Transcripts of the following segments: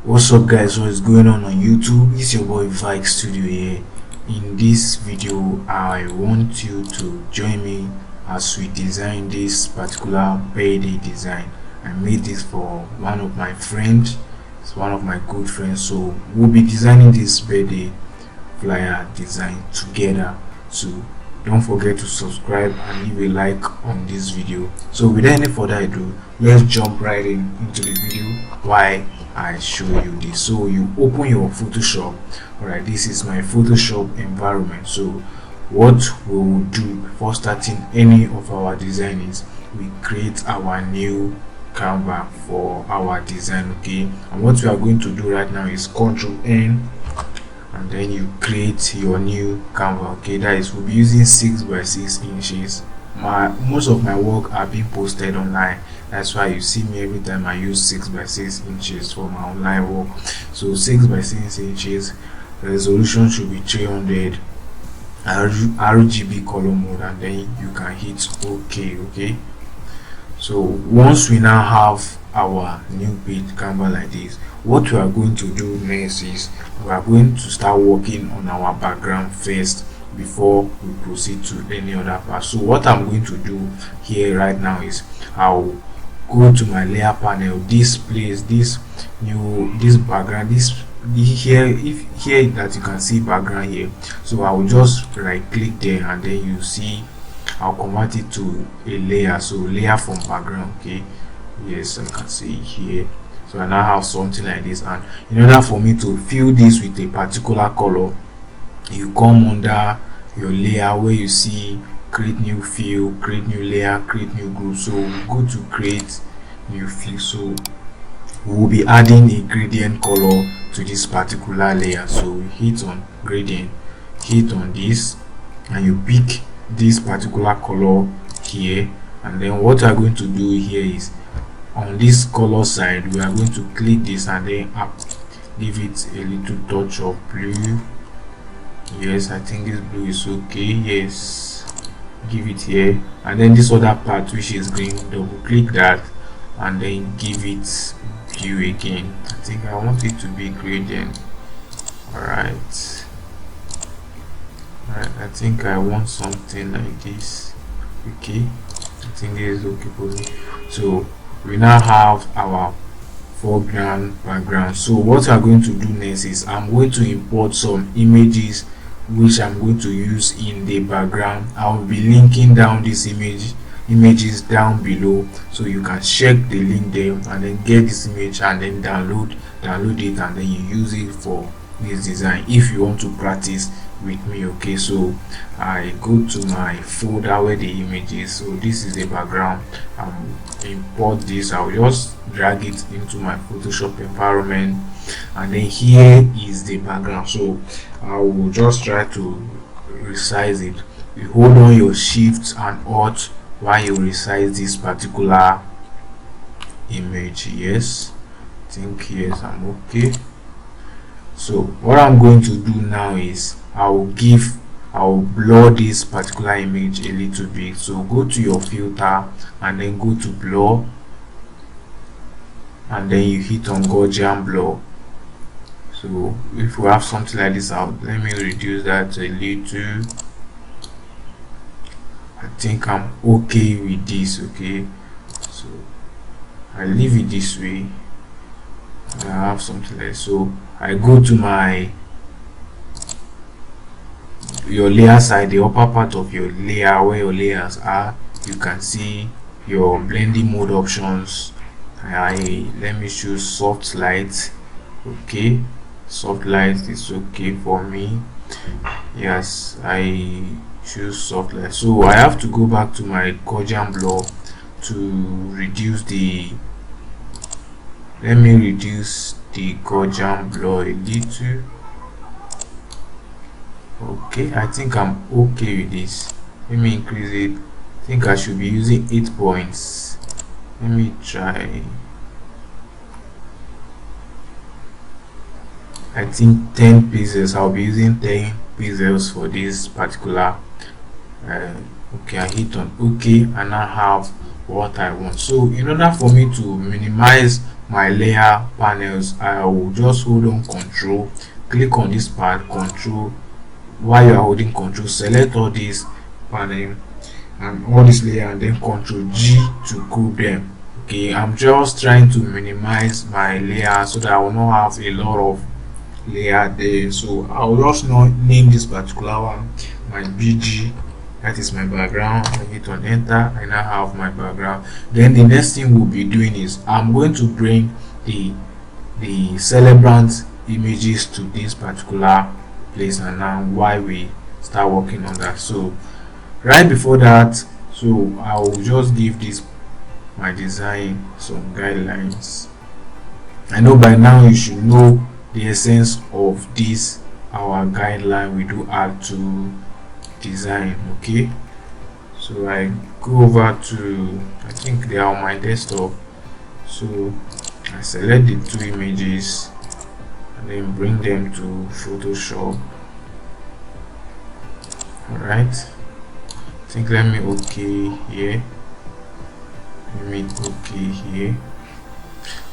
What's up guys, what is going on YouTube? It's your boy Vike Studio here. In this video I want you to join me as we design this particular birthday design. I made this for one of my friends. It's one of my good friends, so we'll be designing this birthday flyer design together. So don't forget to subscribe and leave a like on this video. So without any further ado, let's jump right into the video while I show you this. So you open your Photoshop. Alright, this is my Photoshop environment. So what we will do before starting any of our design is we create our new canvas for our design. Okay, and what we are going to do right now is Ctrl N, and then you create your new canvas. Okay, that is, we'll be using 6 by 6 inches. Most of my work are being posted online, that's why you see me every time I use 6 by 6 inches for my online work. So 6 by 6 inches, the resolution should be 300 RGB color mode, and then you can hit OK. Okay, so once we now have our new page canvas like this, what we are going to do next is we are going to start working on our background first before we proceed to any other part. So what I'm going to do here right now is I'll go to my layer panel, this place, this background, here that you can see background here. So I will just right click there, and then you see I'll convert it to a layer. So layer from background. Okay, yes, I can see here. So I now have something like this, and in order for me to fill this with a particular color, you come under your layer where you see create new fill, create new layer, create new group. So we go to create new fill. So we will be adding a gradient color to this particular layer. So we hit on gradient, hit on this, and you pick this particular color here. And then what we are going to do here is on this color side, we are going to click this and then give it a little touch of blue. Yes, I think this blue is okay. Yes, give it here, and then this other part which is green, double click that and then give it blue again. I think I want it to be gradient. Alright, I think I want something like this. Okay, I think this is okay for me. So we now have our foreground, background. So what we are going to do next is I'm going to import some images which I'm going to use in the background. I'll be linking down these images down below, so you can check the link there and then get this image and then download it, and then you use it for this design if you want to practice with me. Okay, so I go to my folder where the image is. So this is the background. Import this. I'll just drag it into my Photoshop environment, and then here is the background. So I will just try to resize it. You hold on your shift and alt while you resize this particular image. Yes, I think yes, I'm okay. So what I'm going to do now is I'll blur this particular image a little bit. So go to your filter and then go to blur, and then you hit on Gaussian blur. So if we have something like this out, let me reduce that a little. I think I'm okay with this. Okay, so I leave it this way. I have something like, so I go to your layer side, the upper part of your layer where your layers are. You can see your blending mode options. Let me choose soft light. Okay, soft light is okay for me. Yes, I choose soft light. So I have to go back to my Gaussian blur to reduce the, let me reduce the Gaussian blur a little. Okay, I think I'm okay with this. Let me increase it. I think I should be using 8 points. Let me try, I think 10 pixels. I'll be using 10 pixels for this particular. Okay, I hit on OK, and I have what I want. So in order for me to minimize my layer panels, I will just hold on control, click on this part, control. While you are holding control, select all these panel and all this layer, and then control G to group them. Okay, I'm just trying to minimize my layer so that I will not have a lot of layer there. So I will just not name this particular one my BG, that is my background. I hit on enter, I now have my background. Then the next thing we'll be doing is I'm going to bring the celebrant images to this particular place, and now why we start working on that. So right before that, so I will just give this my design some guidelines. I know by now you should know the essence of this our guideline we do add to design. Okay, so I go over to, I think they are on my desktop, so I select the two images and then bring them to Photoshop. Alright, I think let me okay here, let me okay here.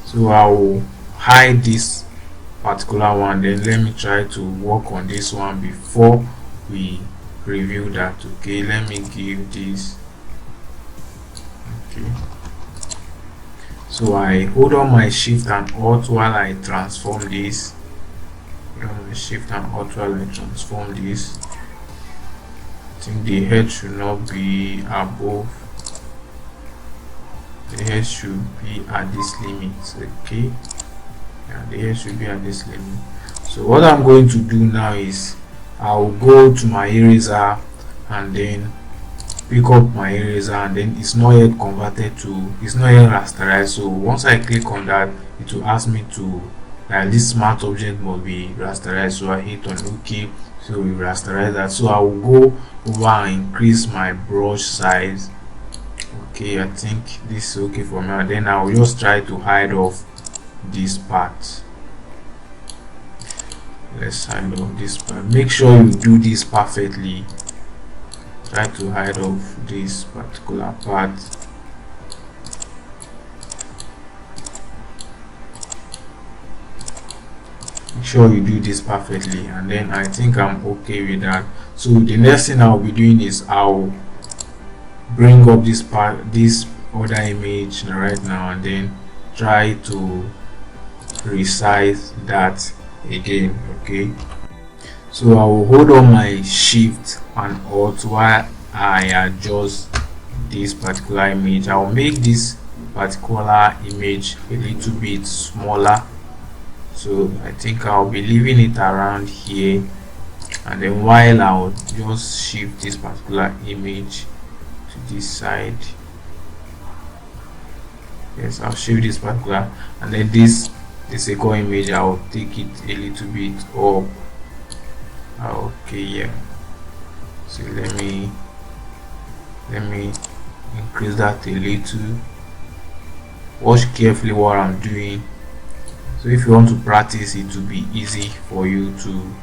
So I will hide this particular one, then let me try to work on this one before we review that. Okay, let me give this. Okay, so I hold on my shift and alt while I transform this. Hold on my shift and alt while I transform this. I think the head should not be above, the head should be at this limit. Okay, yeah, the head should be at this limit. So what I'm going to do now is I'll go to my eraser and then pick up my eraser, and then it's not yet converted to, it's not yet rasterized. So once I click on that, it will ask me to this smart object must be rasterized. So I hit on OK, so we rasterize that. So I will go over and increase my brush size. Okay, I think this is okay for me, and then I will just try to hide off this part. Let's hide off this part. Make sure you do this perfectly. Try to hide off this particular part. Make sure you do this perfectly, and then I think I'm okay with that. So the next thing I'll be doing is I'll bring up this part, this other image right now, and then try to resize that again. Okay, so I will hold on my shift and alt while I adjust this particular image. I will make this particular image a little bit smaller, so I think I'll be leaving it around here, and then while I'll just shift this particular image to this side. Yes, I'll shift this particular, and then this the second image I'll take it a little bit up. Okay, yeah, so let me increase that a little. Watch carefully what I'm doing, so if you want to practice, it will be easy for you to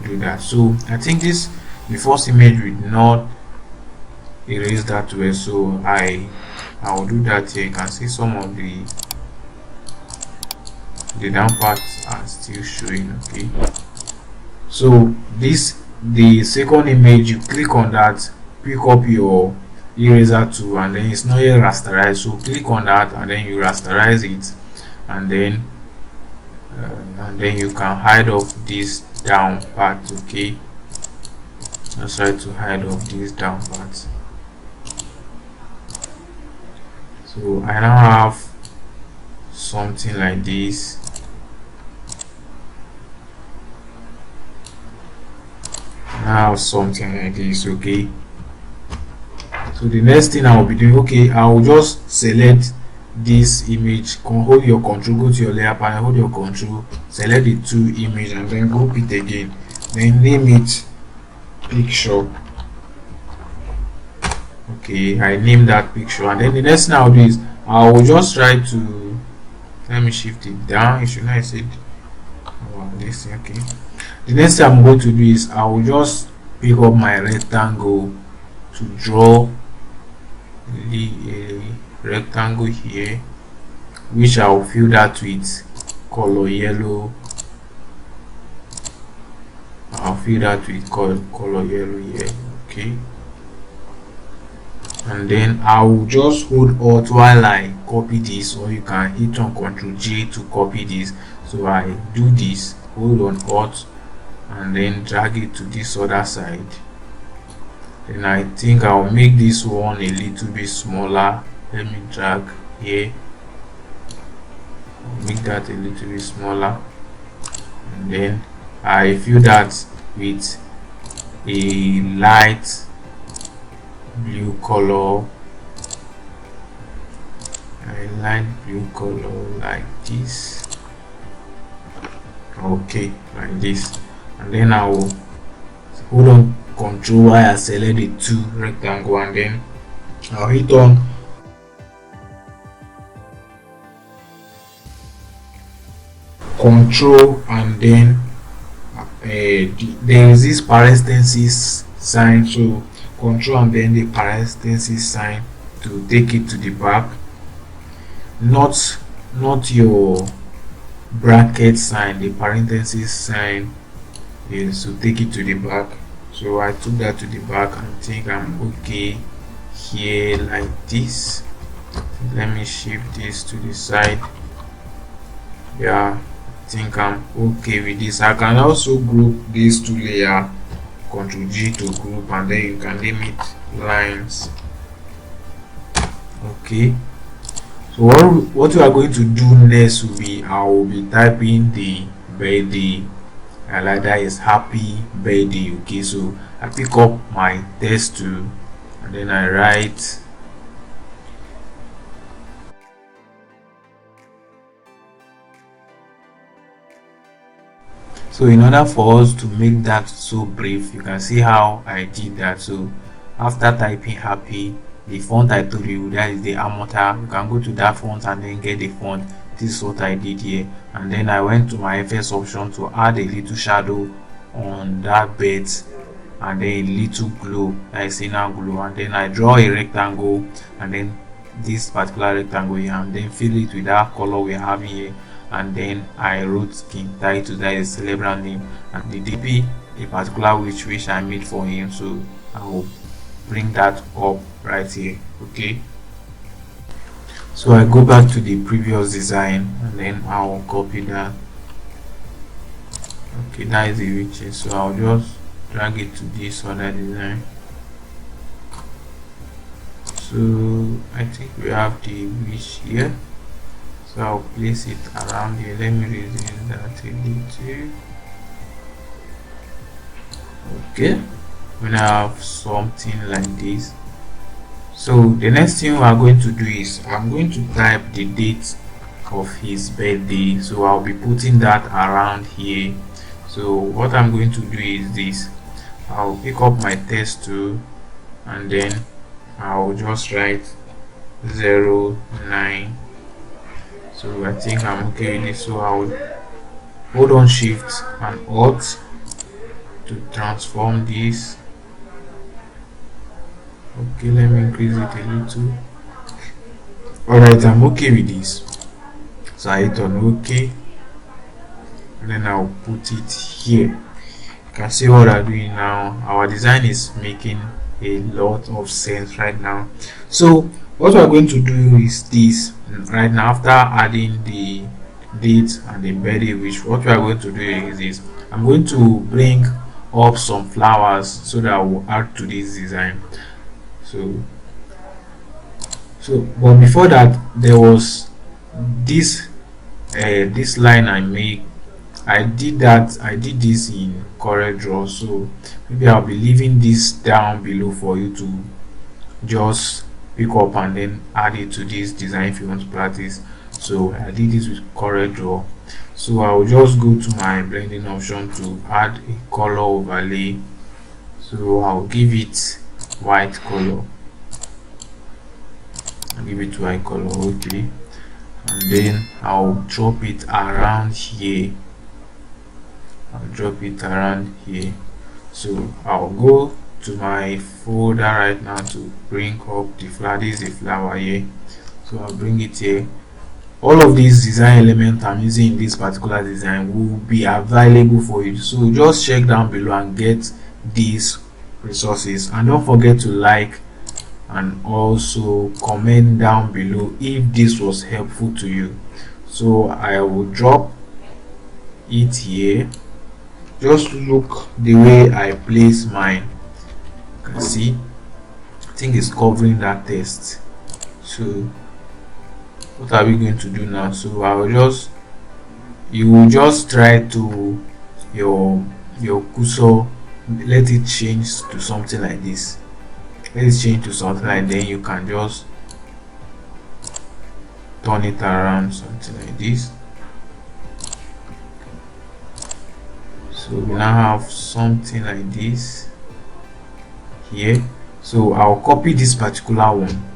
do that. So I think the first image will not erase that way, so I will do that here. You can see some of the down parts are still showing. Okay, so the second image, you click on that, pick up your eraser tool, and then it's not yet rasterized, so click on that and then you rasterize it, and then you can hide off this down part. Okay, let's try to hide off this down part. So I now have something like this. Now something like this. Okay, so the next thing I will be doing, okay, I will just select this image, hold your control, go to your layer panel, hold your control, select the two image, and then group it again, then name it picture. Okay, I name that picture, and then the next thing I'll do is I will just try to, let me shift it down. You should not say this. Okay, the next thing I'm going to do is I will just pick up my rectangle to draw the rectangle here, which I'll fill that with color yellow. I'll fill that with color yellow here. Okay, and then I'll just hold Alt while I copy this, or you can hit on Ctrl J to copy this. So I do this, hold on Alt, and then drag it to this other side. Then I think I'll make this one a little bit smaller. Let me drag here, I'll make that a little bit smaller, and then I fill that with a light blue color, like this. Okay, like this. And then I will hold on Control while I select the two rectangle, and then I'll hit on Control, and then there is this parenthesis sign, so Control and then the parenthesis sign to take it to the back, not your bracket sign. The parenthesis sign is to take it to the back. So I took that to the back and think I'm okay here, like this. Let me shift this to the side. Yeah, I think I'm okay with this. I can also group these two layers, Ctrl G to group, and then you can limit lines. Okay, so what we are going to do next will be, I will be typing the birthday, and like that is happy birthday. Okay, so I pick up my text tool, and then I write so in order for us to make that so brief, you can see how I did that. So after typing happy, the font I told you, that is the Amota, you can go to that font and then get the font. This is what I did here, and then I went to my FS option to add a little shadow on that bed, and then a little glow, that is inner glow, and then I draw a rectangle, and then this particular rectangle here, and then fill it with that color we have here, and then I wrote King Title, that is celebrant name, and the DP, a particular which I made for him. So I will bring that up right here. Okay, so I go back to the previous design, and then I will copy that. Okay, that is the witches, so I'll just drag it to this other design. So I think we have the witch here, so I'll place it around here. Let me reduce that a little. Okay, when I have something like this, so the next thing we are going to do is I'm going to type the date of his birthday, so I'll be putting that around here. So what I'm going to do is this, I'll pick up my text tool, and then I'll just write 09. So I think I'm okay with this, so I'll hold on Shift and Alt to transform this. Okay, let me increase it a little. Alright, I'm okay with this, so I hit on OK, and then I'll put it here. You can see what I'm doing now. Our design is making a lot of sense right now. So what we're going to do is this right now. After adding the date and the birthday, which what we are going to do is this, I'm going to bring up some flowers so that I will add to this design. So but before that, there was this this line I made. I did this in Corel Draw, so maybe I'll be leaving this down below for you to just pick up and then add it to this design if you want to practice. So I did this with Corel Draw, so I'll just go to my blending option to add a color overlay. So I'll give it white color. I'll give it white color. Okay, and then I'll drop it around here. So I'll go to my folder right now to bring up the flower. This is the flower here, so I'll bring it here, all of these design elements I'm using in this particular design will be available for you. So just check down below and get these resources, and don't forget to like and also comment down below if this was helpful to you. So I will drop it here. Just look the way I place mine. You can see I think it's covering that text. So what are we going to do now? So you will just try to your cursor, let it change to something like this. Let it change to something like, then you can just turn it around something like this. So we now have something like this here. So I'll copy this particular one.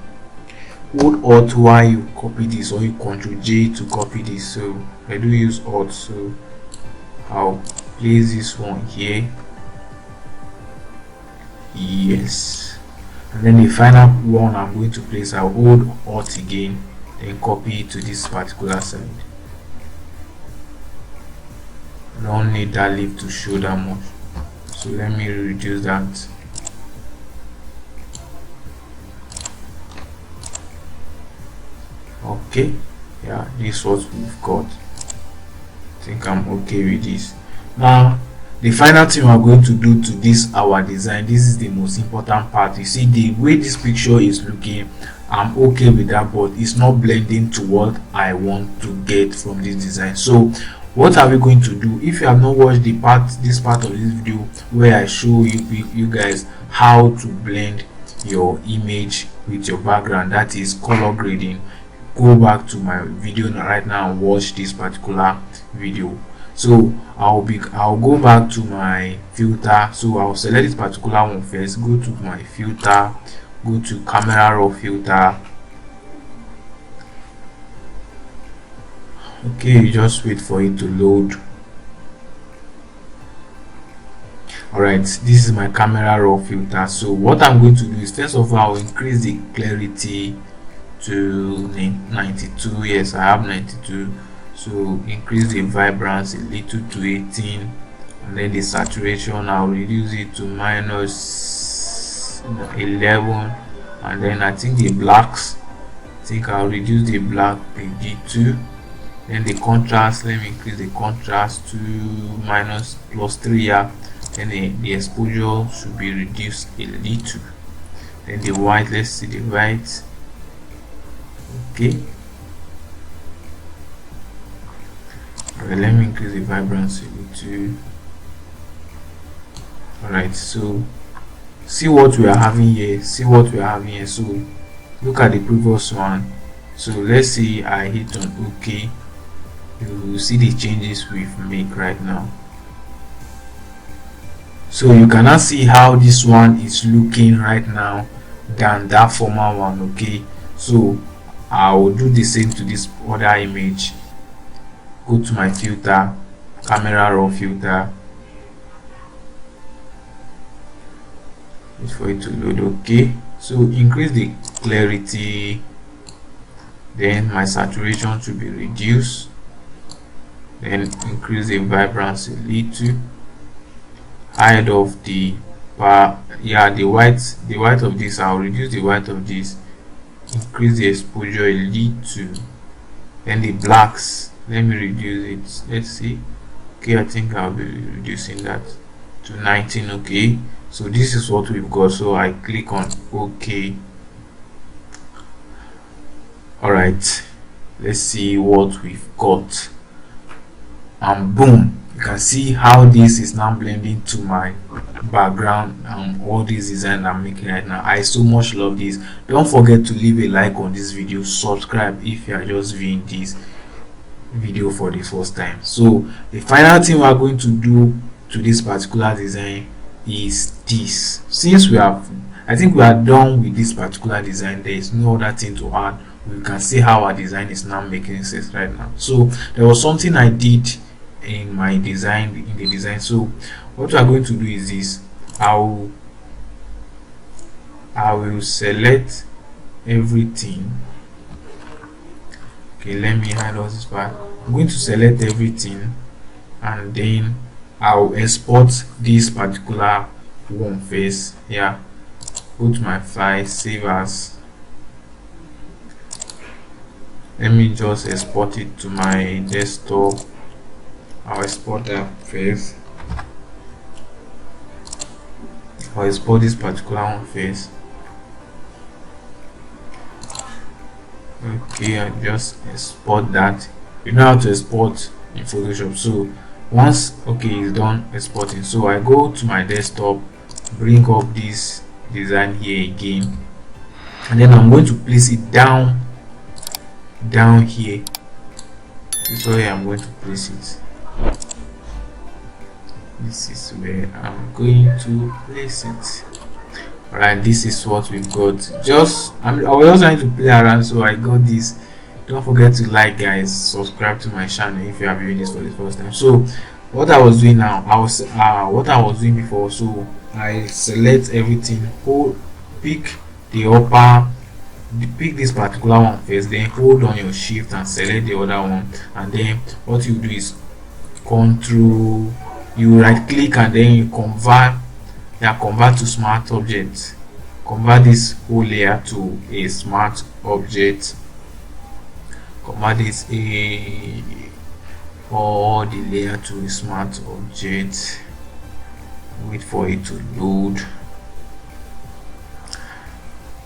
Hold Alt while you copy this, or you Ctrl J to copy this. So I do use Alt, so I'll place this one here. Yes, and then the final one I'm going to place, I'll hold Alt again, then copy it to this particular side. I don't need that leaf to show that much, so let me reduce that. Okay, yeah, this is what we've got. I think I'm okay with this. Now the final thing we're going to do to this our design, this is the most important part. You see the way this picture is looking, I'm okay with that, but it's not blending to what I want to get from this design. So what are we going to do? If you have not watched this part of this video where I show you guys how to blend your image with your background, that is color grading, go back to my video right now and watch this particular video. So I'll go back to my filter. So I'll select this particular one first, go to my filter, go to camera raw filter. Okay, you just wait for it to load. Alright, this is my camera raw filter. So what I'm going to do is, first of all, I'll increase the clarity to 92. Yes, I have 92. So increase the vibrance a little to 18, and then the saturation I'll reduce it to minus 11, and then I think the blacks, I'll reduce the black PG2. Then the contrast, let me increase the contrast to +3. Yeah, then the exposure should be reduced a little. Then the white, let's see the white. Okay, alright, let me increase the vibrancy to. Alright, so see what we are having here. So look at the previous one. So let's see, I hit on OK. You will see the changes we've made right now. So you cannot see how this one is looking right now than that former one. Okay, so I will do the same to this other image. Go to my filter, camera raw filter, wait for it to load. Okay, so increase the clarity, then my saturation should be reduced, then increase the vibrance a little, hide of the white of this. I'll reduce the white of this, increase the exposure a little, then the blacks, let me reduce it. Let's see. Okay, I think I'll be reducing that to 19. Okay, so this is what we've got. So I click on OK. Alright, let's see what we've got, and boom, you can see how this is now blending to my background and all this design I'm making right now. I so much love this. Don't forget to leave a like on this video, subscribe if you are just viewing this video for the first time. So the final thing we are going to do to this particular design is this. Since I think we are done with this particular design, there is no other thing to add. We can see how our design is now making sense right now. So there was something I did in my design. So what we are going to do is this. I will select everything. Okay, let me hide all this part. I'm going to select everything, and then I'll export this particular one face. Yeah, go to my file, save as. Let me just export it to my desktop. I'll export that face. I'll export this particular one face. Okay, I just export that. You know how to export in Photoshop. So once it's done exporting, so I go to my desktop, bring up this design here again, and then I'm going to place it down here. This is where I'm going to place it. This is where I'm going to place it. Alright, this is what we've got. I was just trying to play around, so I got this. Don't forget to like, guys, subscribe to my channel if you are viewing this for the first time. So what I was doing now, what I was doing before, so I select everything, pick this particular one first, then hold on your shift and select the other one, and then what you do is you right click, and then you convert to smart object. Convert this whole layer to a smart object. Convert this all the layer to a smart object. Wait for it to load.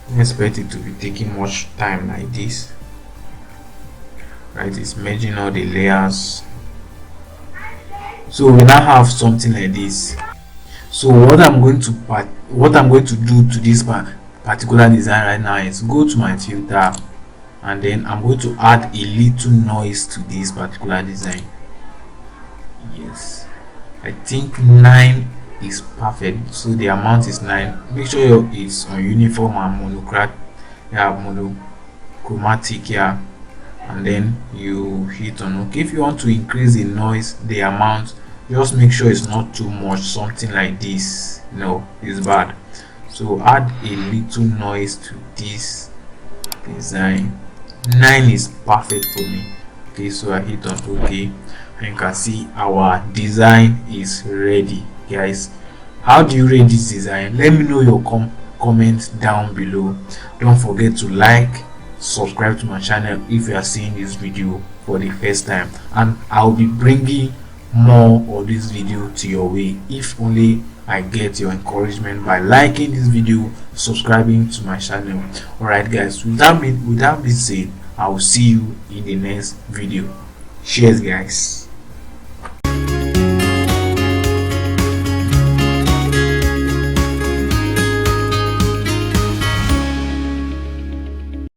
Don't expect it to be taking much time like this. Right, it's merging all the layers. So we now have something like this. So what I'm going to do to this particular design right now is go to my filter, and then I'm going to add a little noise to this particular design. Yes, I think 9 is perfect. So the amount is 9. Make sure it's on uniform and monochromatic here, and then you hit on OK. If you want to increase the noise, the amount, just make sure it's not too much. Something like this, no, it's bad. So add a little noise to this design. 9 is perfect for me. Okay, so I hit on OK, and you can see our design is ready. Guys, how do you rate this design? Let me know your comments down below. Don't forget to like, subscribe to my channel if you are seeing this video for the first time, and I'll be bringing more of this video to your way if only I get your encouragement by liking this video, subscribing to my channel. Alright guys, with that being said, I will see you in the next video. Cheers guys.